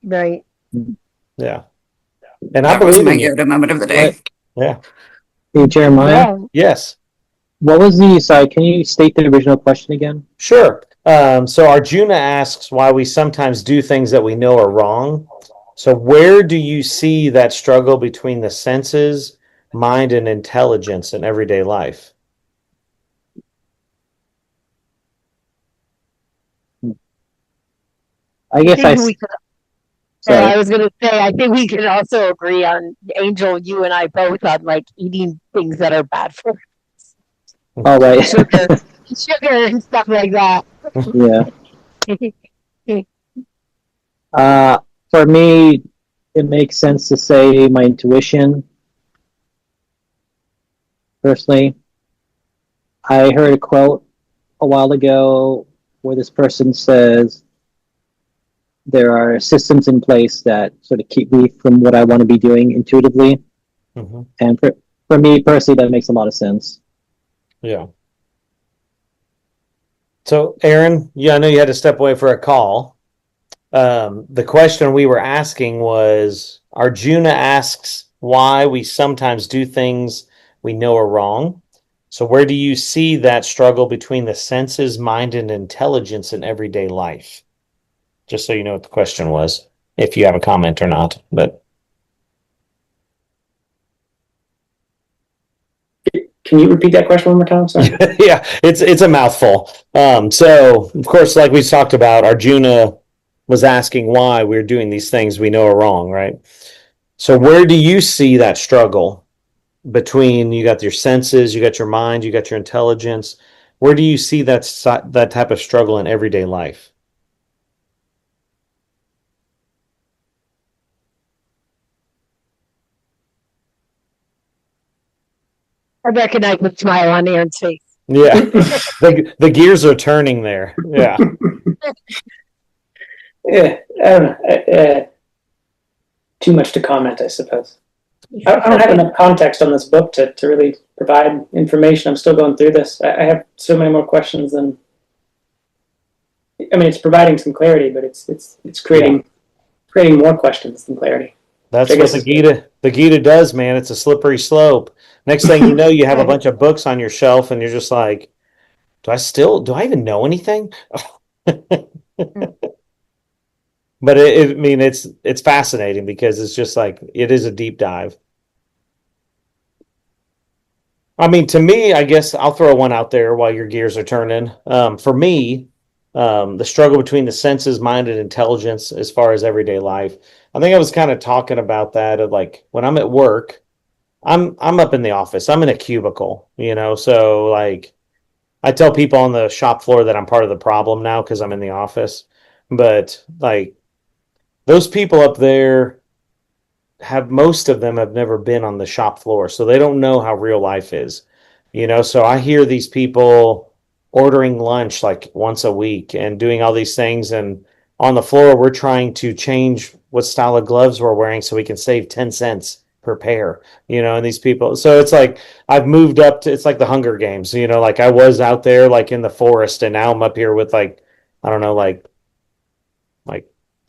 Yeah. And that was my Yoda moment of the day. Yeah. Hey, Jeremiah. Yeah. Yes. What was sorry, can you state the original question again? Sure. So Arjuna asks why we sometimes do things that we know are wrong. So where do you see that struggle between the senses, mind, and intelligence in everyday life? I guess think we sorry. I was going to say, I think we can also agree on, Angel, you and I both, on like eating things that are bad for us. Oh, right. Sugar and stuff like that. Yeah. For me, it makes sense to say my intuition. Personally, I heard a quote a while ago where this person says there are systems in place that sort of keep me from what I want to be doing intuitively. Mm-hmm. And for me personally, that makes a lot of sense. Yeah. So, Aaron, I know you had to step away for a call. The question we were asking was, Arjuna asks why we sometimes do things we know are wrong. So where do you see that struggle between the senses, mind, and intelligence in everyday life? Just so you know what the question was, if you have a comment or not. But can you repeat that question one more time? Sorry. Yeah, it's a mouthful. So of course, like we talked about, Arjuna was asking why we're doing these things we know are wrong, right? So where do you see that struggle between, you got your senses, you got your mind, you got your intelligence? Where do you see that type of struggle in everyday life? I recognize the smile on Aaron's face. Yeah, the gears are turning there. Yeah. Yeah, I don't know. Too much to comment, I suppose. I don't have enough context on this book to really provide information. I'm still going through this. I have so many more questions than. I mean, it's providing some clarity, but it's creating more questions than clarity. That's what the Gita does, man. It's a slippery slope. Next thing you know, you have a bunch of books on your shelf, and you're just like, do I even know anything? But it's fascinating because it's just like, it is a deep dive. I mean, to me, I guess I'll throw one out there while your gears are turning. For me, the struggle between the senses, mind, and intelligence as far as everyday life. I think I was kind of talking about that of like when I'm at work, I'm up in the office. I'm in a cubicle, so like I tell people on the shop floor that I'm part of the problem now because I'm in the office. But like those people up there most of them have never been on the shop floor, so they don't know how real life is. So I hear these people ordering lunch like once a week and doing all these things, and on the floor we're trying to change what style of gloves we're wearing so we can save 10 cents per pair, and these people. So it's like I've moved up to, it's like the Hunger Games, like I was out there like in the forest, and now I'm up here with like, I don't know, like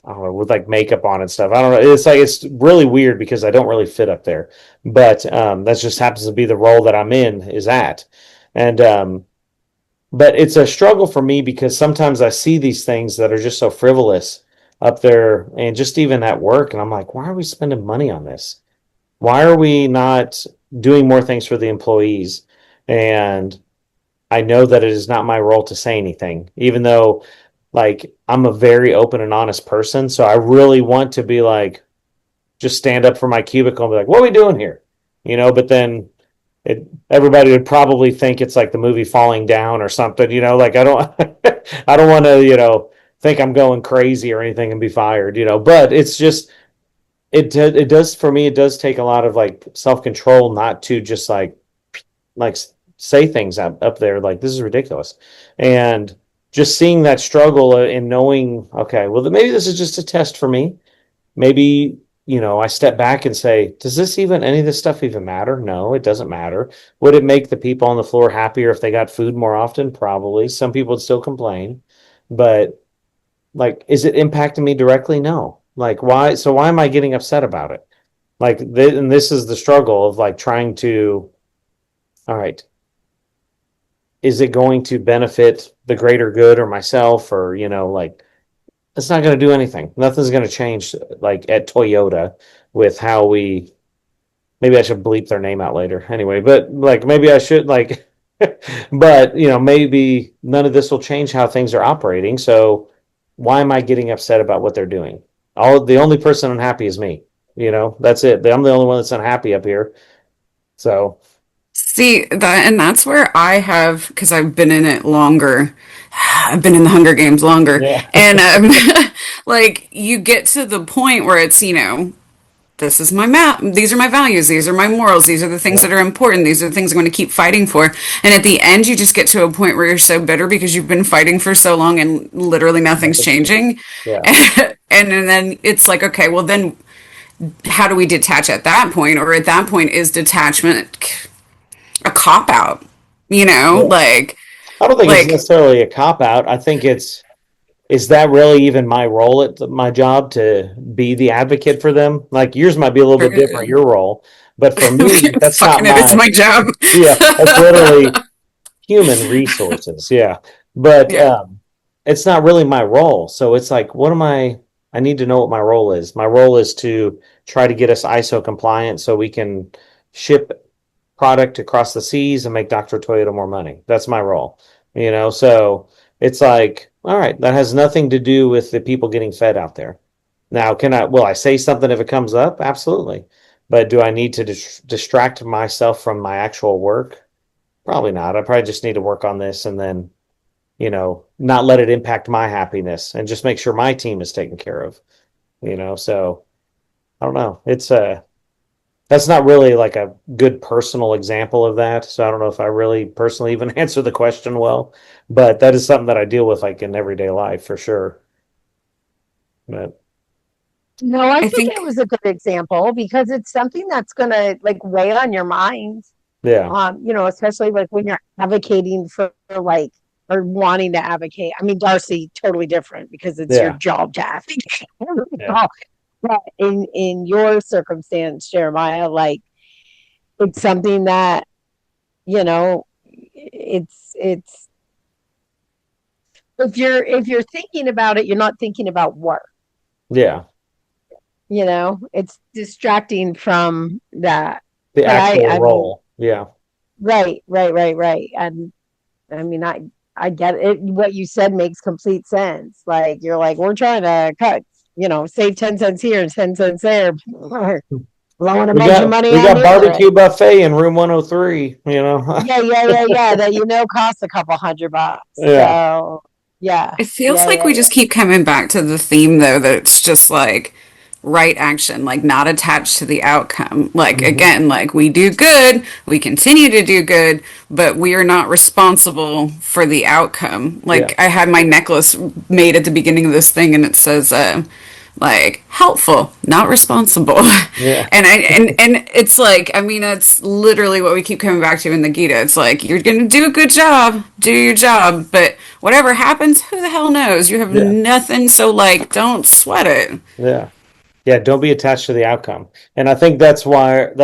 I don't know, with like makeup on and stuff. I don't know. It's like, it's really weird because I don't really fit up there, but that just happens to be the role that I'm in is at. And but it's a struggle for me because sometimes I see these things that are just so frivolous up there, and just even at work, and I'm like, why are we spending money on this? Why are we not doing more things for the employees? And I know that it is not my role to say anything, even though like I'm a very open and honest person. So I really want to be like, just stand up from my cubicle and be like, what are we doing here? But then everybody would probably think it's like the movie Falling Down or something, like I don't, I don't want to, think I'm going crazy or anything and be fired, but it's just, it does for me, it does take a lot of like self-control not to just like say things up there like this is ridiculous, and just seeing that struggle and knowing, okay, well maybe this is just a test for me. Maybe I step back and say, does this even, any of this stuff even matter? No, it doesn't matter. Would it make the people on the floor happier if they got food more often? Probably. Some people would still complain, but like, is it impacting me directly? No. Like, why? So why am I getting upset about it? Like, and this is the struggle of like trying to, all right, is it going to benefit the greater good or myself, or, like, it's not going to do anything. Nothing's going to change, like at Toyota, with how we. Maybe I should bleep their name out later. Anyway, but like maybe I should like, but maybe none of this will change how things are operating. So why am I getting upset about what they're doing? The only person unhappy is me. That's it. I'm the only one that's unhappy up here. So See that, and that's where I have, because I've been in it longer. I've been in the Hunger Games longer, yeah, and like you get to the point where it's, this is my map. These are my values. These are my morals. These are the things yeah, that are important. These are the things I'm going to keep fighting for. And at the end, you just get to a point where you're so bitter because you've been fighting for so long and literally nothing's changing. yeah, And then it's like, okay, well, then how do we detach at that point? Or at that point, is detachment a cop out? yeah. Like, I don't think it's like, necessarily a cop out. I think is that really even my role at my job to be the advocate for them? Like yours might be a little bit different, your role, but for me, that's not fucking it, it's my, my job. yeah, that's literally human resources. Yeah. But Yeah. it's not really my role. So it's like, what am I need to know what my role is. My role is to try to get us ISO compliant so we can ship product across the seas and make Dr. Toyota more money. That's my role. So it's like, all right, that has nothing to do with the people getting fed out there. Now, will I say something if it comes up? Absolutely. But do I need to distract myself from my actual work? Probably not. I probably just need to work on this and then, not let it impact my happiness and just make sure my team is taken care of, so I don't know. That's not really like a good personal example of that. So I don't know if I really personally even answer the question well, but that is something that I deal with like in everyday life for sure. But No, I I think think, it was a good example because it's something that's going to like weigh on your mind. yeah, Especially like when you're advocating for like or wanting to advocate. I mean, Darcy, totally different because it's your yeah, job to advocate. yeah, But in your circumstance, Jeremiah, like it's something that it's if you're thinking about it, you're not thinking about work. yeah. It's distracting from that. The But actual I mean, role. Yeah, right. And I mean, I get it. What you said makes complete sense. Like you're like, we're trying to cut, save 10 cents here and 10 cents there. Blowing a we bunch of got money we on got the other end. barbecue buffet in room 103. Yeah. That costs a couple $100. Yeah, So yeah, it feels like we just keep coming back to the theme, though, that it's just like right action, like not attached to the outcome. Like, hmm, again, like we do good, we continue to do good, but we are not responsible for the outcome. yeah, Like, I had my necklace made at the beginning of this thing, and it says, like helpful, not responsible. yeah, And it's like, I mean, it's literally what we keep coming back to in the Gita. It's like you're gonna do a good job, do your job, but whatever happens, who the hell knows? You have yeah, nothing, so like don't sweat it. yeah. Yeah, don't be attached to the outcome. And I think that's where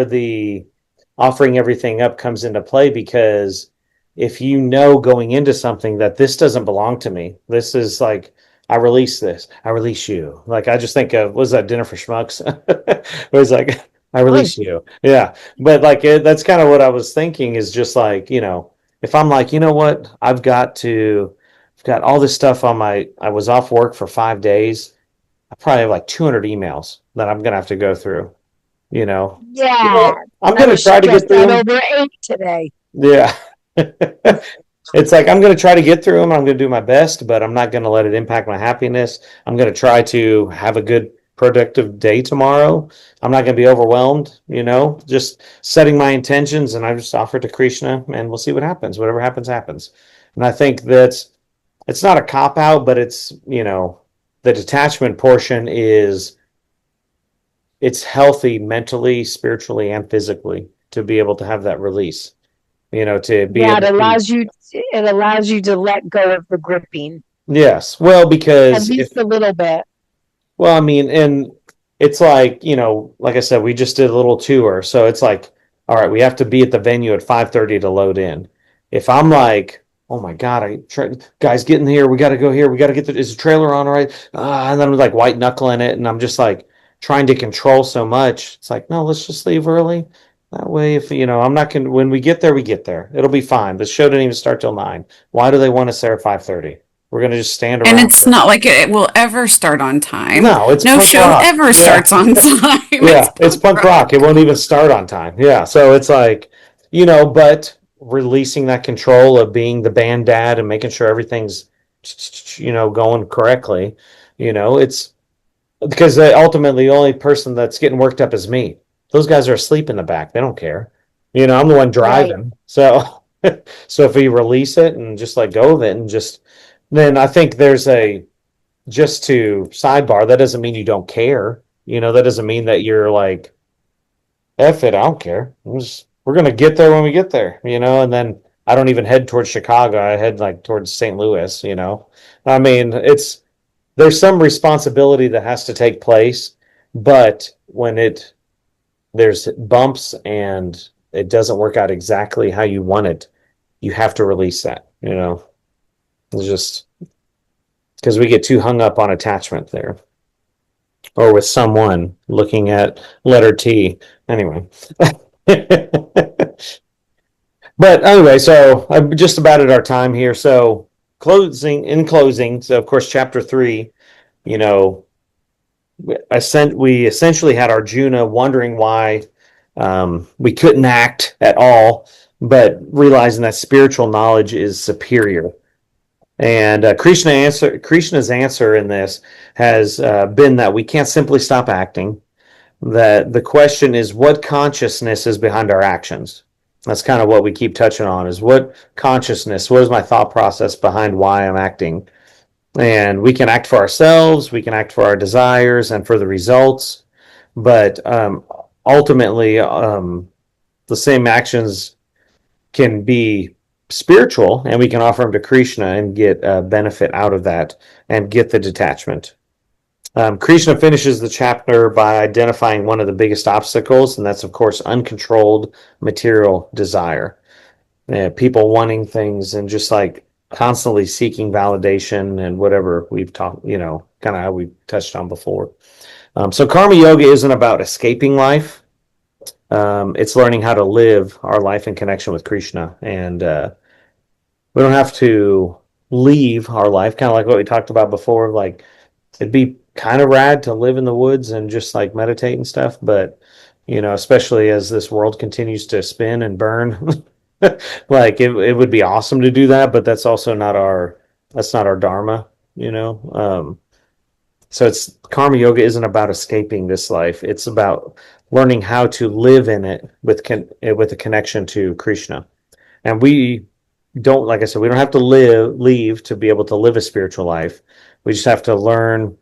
the offering everything up comes into play, because if you know going into something that this doesn't belong to me, this is like, I release this, I release you. Like I just think of, was that Dinner for Schmucks? It was like, I nice. release you. Yeah. But like that's kind of what I was thinking, is just like, if I'm like, you know what, I've got all this stuff on I was off work for 5 days. I probably have like 200 emails that I'm going to have to go through, you know. Yeah. I'm I going to was try to get stressed through out them. over 8 today. Yeah. It's like I'm going to try to get through them. I'm going to do my best, but I'm not going to let it impact my happiness. I'm going to try to have a good, productive day tomorrow. I'm not going to be overwhelmed, just setting my intentions, and I just offer it to Krishna, and we'll see what happens. Whatever happens, happens. And I think it's not a cop out, but it's, the detachment portion it's healthy mentally, spiritually, and physically to be able to have that release. To be Yeah, able to. it allows you to let go of the gripping Yes. Well, at because least a little bit. well, I mean, and it's like, like I said, we just did a little tour. So it's like, all right, we have to be at the venue at 5:30 to load in. If I'm like, oh my God, guys, get in here. We got to go here. We got to is the trailer on, all right? And then I'm like white knuckling it. And I'm just like trying to control so much. It's like, no, let's just leave early. That way, if, I'm not going to, when we get there, we get there. It'll be fine. The show didn't even start till 9. Why do they want us there at 5:30? We're going to just stand And around. it's not like it will ever start on time. No, it's No punk show rock. ever Yeah. starts on time. Yeah, it's punk rock. It won't even start on time. Yeah, so it's like, but releasing that control of being the band dad and making sure everything's, going correctly. It's because ultimately the only person that's getting worked up is me. Those guys are asleep in the back. They don't care. I'm the one Right. driving. So, so if we release it and just let go of it and then I think just to sidebar, that doesn't mean you don't care. That doesn't mean that you're like, F it, I don't care. We're going to get there when we get there, and then I don't even head towards Chicago. I head like towards St. Louis. I mean, there's some responsibility that has to take place, but when there's bumps and it doesn't work out exactly how you want it, you have to release that. It's just because we get too hung up on attachment there or with someone looking at letter T. Anyway. But anyway, so I'm just about at our time here. So in closing, so of course, chapter 3, we essentially had Arjuna wondering why we couldn't act at all, but realizing that spiritual knowledge is superior. And Krishna's answer in this has been that we can't simply stop acting. That the question is, what consciousness is behind our actions? That's kind of what we keep touching on: is what consciousness, what is my thought process behind why I'm acting? And we can act for ourselves, we can act for our desires and for the results, but ultimately, the same actions can be spiritual, and we can offer them to Krishna and get a benefit out of that and get the detachment. Krishna finishes the chapter by identifying one of the biggest obstacles, and that's, of course, uncontrolled material desire. People wanting things and just like constantly seeking validation and whatever we've talked, kind of how we touched on before. So karma yoga isn't about escaping life. It's learning how to live our life in connection with Krishna. And we don't have to leave our life, kind of like what we talked about before. Like, it'd be kind of rad to live in the woods and just like meditate and stuff. But, especially as this world continues to spin and burn, like it would be awesome to do that. But that's also that's not our dharma, So it's karma yoga isn't about escaping this life. It's about learning how to live in it with a connection to Krishna. And we don't, like I said, we don't have to leave to be able to live a spiritual life. We just have to learn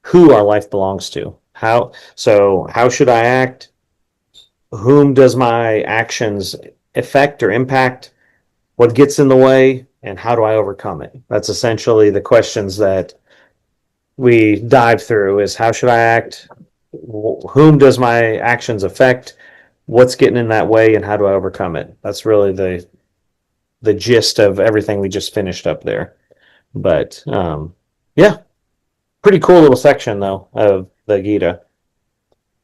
who our life belongs to. How should I act? Whom does my actions affect or impact? What gets in the way? And how do I overcome it? That's essentially the questions that we dive through: is how should I act? Whom does my actions affect? What's getting in that way? And how do I overcome it? That's really the gist of everything we just finished up there. But yeah, pretty cool little section though of the Gita.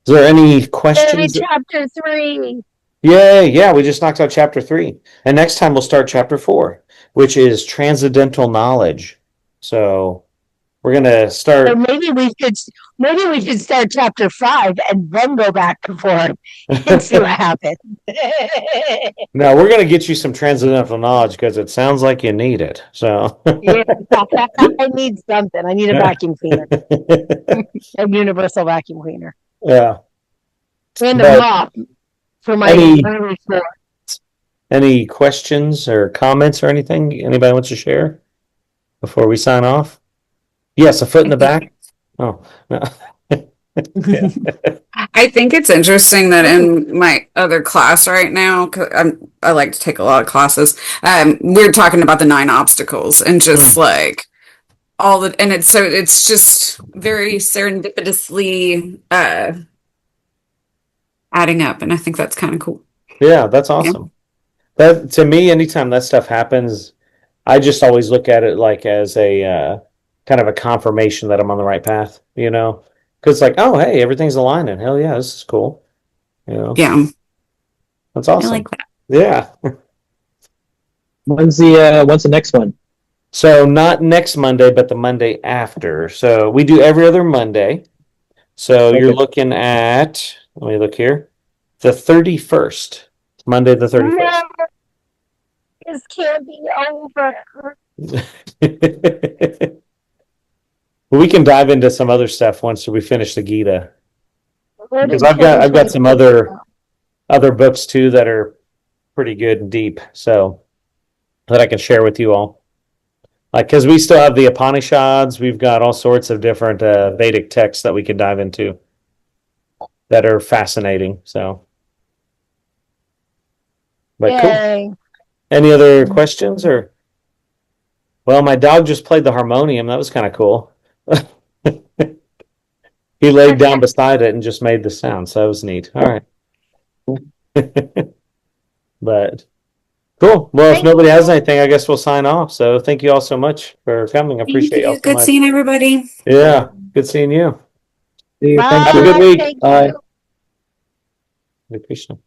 Is there any questions? Chapter 3. Yay, yeah, we just knocked out chapter 3. And next time we'll start chapter 4, which is transcendental knowledge. So we're gonna start. So maybe we should start chapter 5 and then go back to 4 and see what happens. No, we're gonna get you some transcendental knowledge because it sounds like you need it. So Yeah, I need something. I need a vacuum cleaner, a universal vacuum cleaner, yeah. and a But mop for my any early floor. any questions or comments or anything anybody wants to share before we sign off? Yes, a foot in the back. Oh no. Yeah. I think it's interesting that in my other class right now, 'cause I like to take a lot of classes. We're talking about the 9 obstacles and just like all the, and it's just very serendipitously adding up, and I think that's kind of cool. Yeah, that's awesome. That to me, anytime that stuff happens, I just always look at it like as a kind of a confirmation that I'm on the right path, you know? Because like, oh, hey, everything's aligning. Hell yeah, this is cool. You know, Yeah, that's awesome. I like that. Yeah. When's the next one? So not next Monday, but the Monday after. So we do every other Monday. So you're Okay. looking at, let me look here, the 31st, Monday the 31st. No, this can't be over. We can dive into some other stuff once we finish the Gita. Where Because did I've got some 2024 other books too that are pretty good and deep, so that I can share with you all. Like, because we still have the Upanishads, we've got all sorts of different Vedic texts that we can dive into that are fascinating. So, but cool. Yay. Any other questions or? Well, my dog just played the harmonium. That was kind of cool. He laid down beside it and just made the sound, so that was neat. All right. But cool. Well, if Thank nobody has you. anything, I guess we'll sign off. So thank you all so much for coming. I appreciate y'all so Good much. seeing everybody. Yeah, good seeing you. See you. Bye. Thank Have a you. good week. Thank Bye. you. Hare Krishna.